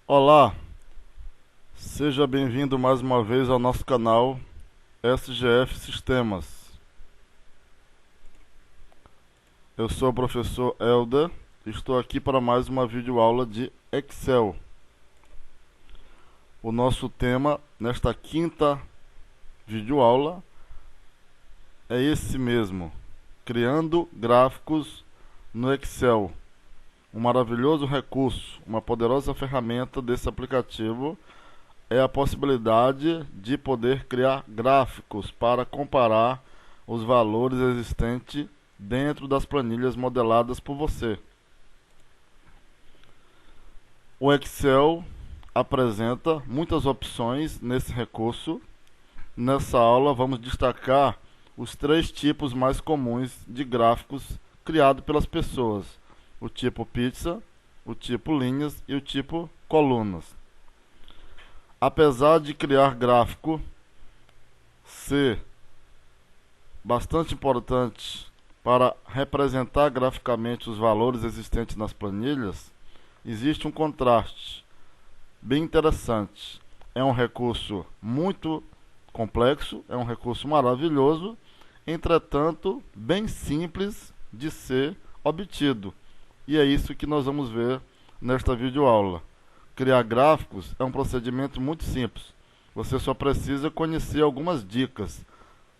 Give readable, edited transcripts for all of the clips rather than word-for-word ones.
Olá, seja bem-vindo mais uma vez ao nosso canal SGF Sistemas. Eu sou o professor Elder e estou aqui para mais uma videoaula de Excel. O nosso tema nesta quinta videoaula é esse mesmo: criando gráficos no Excel. Um maravilhoso recurso, uma poderosa ferramenta desse aplicativo é a possibilidade de poder criar gráficos para comparar os valores existentes dentro das planilhas modeladas por você. O Excel apresenta muitas opções nesse recurso. Nessa aula vamos destacar os três tipos mais comuns de gráficos criados pelas pessoas: o tipo pizza, o tipo linhas e o tipo colunas. Apesar de criar gráfico ser bastante importante para representar graficamente os valores existentes nas planilhas, existe um contraste bem interessante. É um recurso muito complexo, é um recurso maravilhoso, entretanto, bem simples de ser obtido. E é isso que nós vamos ver nesta videoaula. Criar gráficos é um procedimento muito simples. Você só precisa conhecer algumas dicas,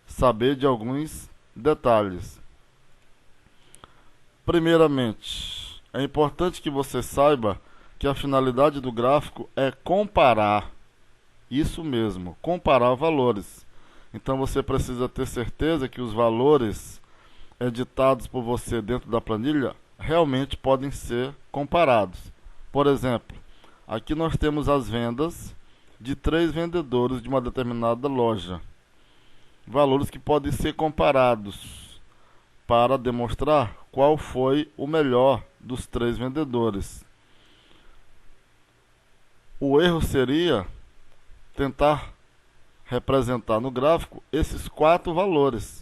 saber de alguns detalhes. Primeiramente, é importante que você saiba que a finalidade do gráfico é comparar. Isso mesmo, comparar valores. Então você precisa ter certeza que os valores editados por você dentro da planilha realmente podem ser comparados. Por exemplo, aqui nós temos as vendas de 3 vendedores de uma determinada loja. Valores que podem ser comparados para demonstrar qual foi o melhor dos 3 vendedores. O erro seria tentar representar no gráfico esses 4 valores,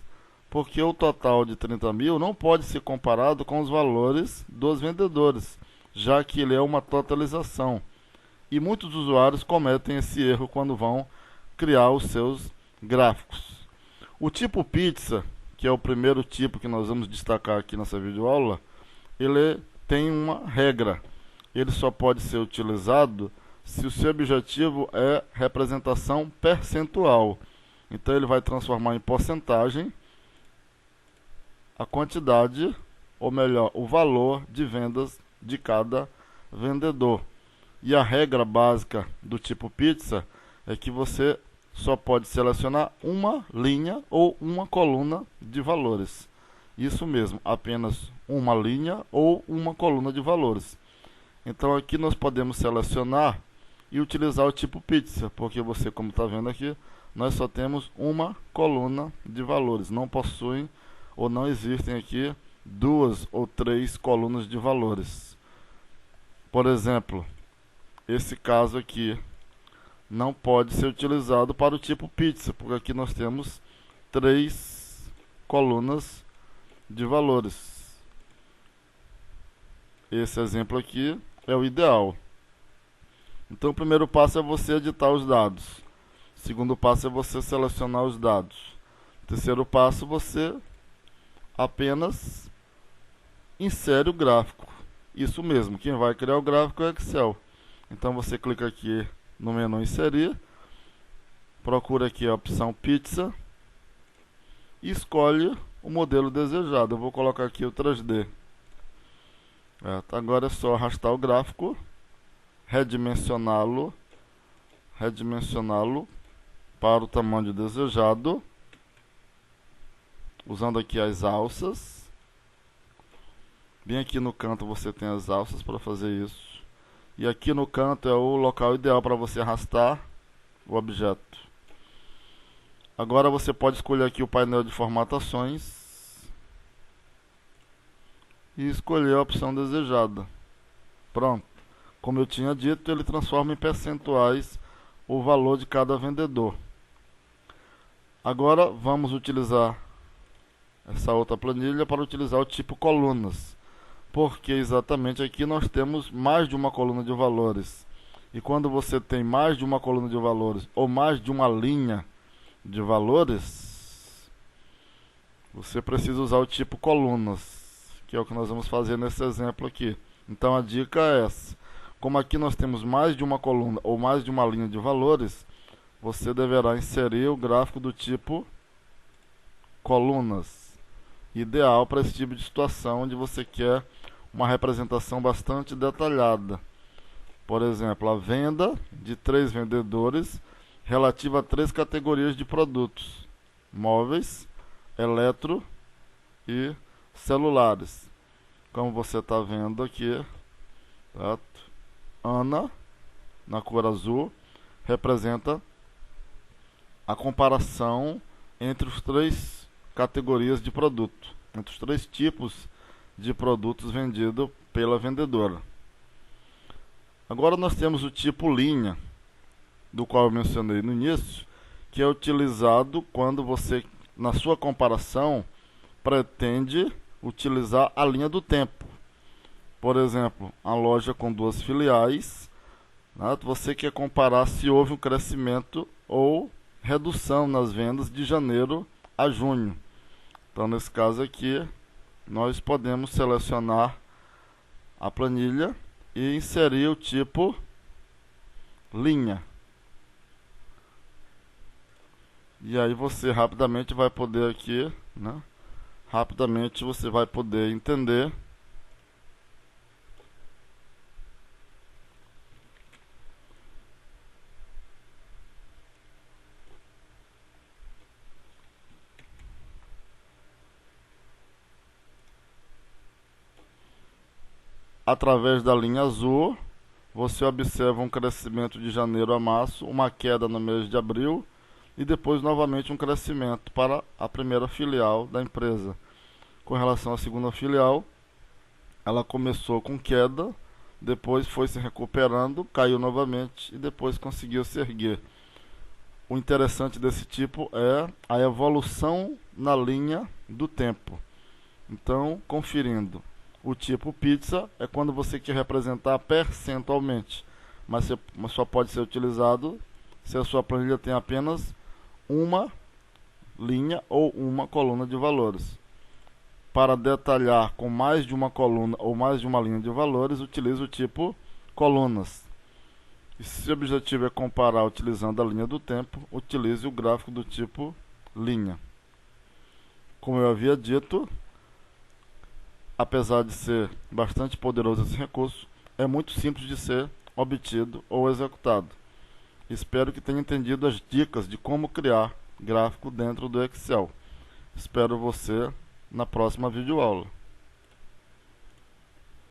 porque o total de 30 mil não pode ser comparado com os valores dos vendedores, já que ele é uma totalização. E muitos usuários cometem esse erro quando vão criar os seus gráficos. O tipo pizza, que é o primeiro tipo que nós vamos destacar aqui nessa videoaula, ele tem uma regra. Ele só pode ser utilizado se o seu objetivo é representação percentual. Então ele vai transformar em porcentagem a quantidade, ou melhor, o valor de vendas de cada vendedor. E a regra básica do tipo pizza é que você só pode selecionar uma linha ou uma coluna de valores. Isso mesmo, apenas uma linha ou uma coluna de valores. Então aqui nós podemos selecionar e utilizar o tipo pizza, porque você, como está vendo aqui, nós só temos uma coluna de valores. Não possuem ou não existem aqui 2 ou 3 colunas de valores. Por exemplo, esse caso aqui não pode ser utilizado para o tipo pizza, porque aqui nós temos 3 colunas de valores. Esse exemplo aqui é o ideal. Então o primeiro passo é você editar os dados. O segundo passo é você selecionar os dados. O terceiro passo, você apenas insere o gráfico. Isso mesmo, quem vai criar o gráfico é o Excel. Então você clica aqui no menu inserir, procura aqui a opção pizza e escolhe o modelo desejado. Eu vou colocar aqui o 3D. Agora é só arrastar o gráfico, redimensioná-lo para o tamanho desejado, usando aqui as alças. Bem aqui no canto você tem as alças para fazer isso. E aqui no canto é o local ideal para você arrastar o objeto. Agora você pode escolher aqui o painel de formatações e escolher a opção desejada. Pronto. Como eu tinha dito, ele transforma em percentuais o valor de cada vendedor. Agora vamos utilizar essa outra planilha para utilizar o tipo colunas, porque exatamente aqui nós temos mais de uma coluna de valores E quando você tem mais de uma coluna de valores ou mais de uma linha de valores, você precisa usar o tipo colunas, que é o que nós vamos fazer nesse exemplo aqui. Então a dica é essa. Como aqui nós temos mais de uma coluna ou mais de uma linha de valores, você deverá inserir o gráfico do tipo colunas. Ideal para esse tipo de situação onde você quer uma representação bastante detalhada. Por exemplo, a venda de 3 vendedores relativa a 3 categorias de produtos: móveis, eletro e celulares. Como você está vendo aqui, certo? Ana, na cor azul, representa a comparação entre os 3 categorias de produto, entre os 3 tipos de produtos vendidos pela vendedora. Agora nós temos o tipo linha, do qual eu mencionei no início, que é utilizado quando você, na sua comparação, pretende utilizar a linha do tempo. Por exemplo, a loja com 2 filiais, né? Você quer comparar se houve um crescimento ou redução nas vendas de janeiro a junho. Então, nesse caso aqui, nós podemos selecionar a planilha e inserir o tipo linha. E aí você rapidamente vai poder aqui, né? Rapidamente você vai poder entender através da linha azul. Você observa um crescimento de janeiro a março, uma queda no mês de abril e depois novamente um crescimento para a primeira filial da empresa. Com relação à segunda filial, ela começou com queda, depois foi se recuperando, caiu novamente e depois conseguiu se erguer. O interessante desse tipo é a evolução na linha do tempo. Então, conferindo, o tipo pizza é quando você quer representar percentualmente, mas só pode ser utilizado se a sua planilha tem apenas uma linha ou uma coluna de valores. Para detalhar com mais de uma coluna ou mais de uma linha de valores, utilize o tipo colunas. E se o objetivo é comparar utilizando a linha do tempo, utilize o gráfico do tipo linha. Como eu havia dito, apesar de ser bastante poderoso esse recurso, é muito simples de ser obtido ou executado. Espero que tenha entendido as dicas de como criar gráfico dentro do Excel. Espero você na próxima videoaula.